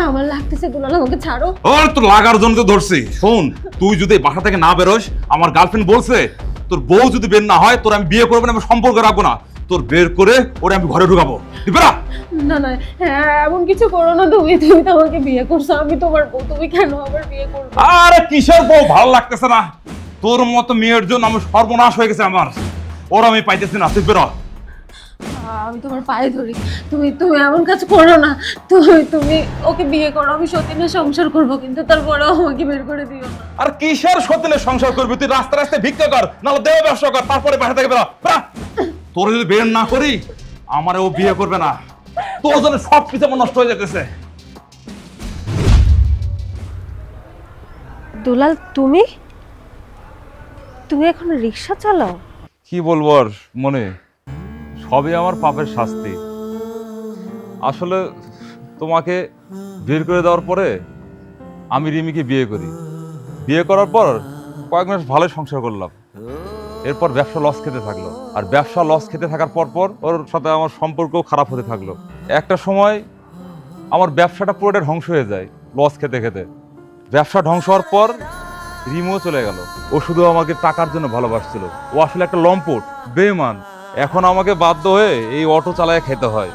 আমার লাগতেছে, দুলাল আমাকে ছাড়ো। ওর তো লাগার জন্য তো ধরছি। শোন, তুই যদি বাসা থেকে না বেরোস, আমার গার্লফ্রেন্ড বলছে তোর বউ যদি বের না হয় তোর আমি বিয়ে করবো না, আমি সম্পর্ক রাখবো না। তোর বের করে ওরে আমি ঘরে ঢুকাবো। তুই বেরা। না না, হ্যাঁ এমন কিছু করো না। তুমি তুমি তো আমাকে বিয়ে করছো, আমি তোমার বউ, তুমি কেন আবার বিয়ে করবে? আরে কিসের বউ, ভালো লাগতেছে না। তোর মতো মেয়ের জন্য আমি সর্বনাশ হয়ে গেছে আমার। ওর আমি পাইতেছি না, তুই বেরো। আমি তোমার পায়ে ধরি, তুমি তুমি এমন কাজ করো না। তুমি তুমি ওকে বিয়ে করো, আমি সতীনের সংসার করব, কিন্তু তারপরেও আমাকে বের করে দিও না। আর কিসের সতীনের সংসার করবি? তুই রাস্তায় রাস্তায় ভিক্ষা কর, নাহলে দেহ ব্যবসা কর, তারপরে বাসা থেকে বেরো। বেরা। তোর যদি বের না করি আমারে ও বিয়ে করবে না। তোর জন্য সব কিছু আমার নষ্ট হয়ে যেতেছে। দুলাল, তুমি তুমি এখন রিক্সা চালাও? কি বলবো আর মনে, সবই আমার পাপের শাস্তি। আসলে তোমাকে বের করে দেওয়ার পরে আমি রিমিকে বিয়ে করি। বিয়ে করার পর কয়েক মাস ভালোই সংসার করলাম। এরপর ব্যবসা লস খেতে থাকলো, আর ব্যবসা লস খেতে থাকার পর ওর সাথে আমার সম্পর্কও খারাপ হতে থাকলো। একটা সময় আমার ব্যবসাটা পুরোটা ধ্বংস হয়ে যায় লস খেতে খেতে। ব্যবসা ধ্বংস হওয়ার পর রিমিও চলে গেল। ও শুধু আমাকে টাকার জন্য ভালোবাসছিল। ও আসলে একটা লম্পট, বেঈমান। এখন আমাকে বাধ্য হয়ে এই অটো চালায় খেতে হয়।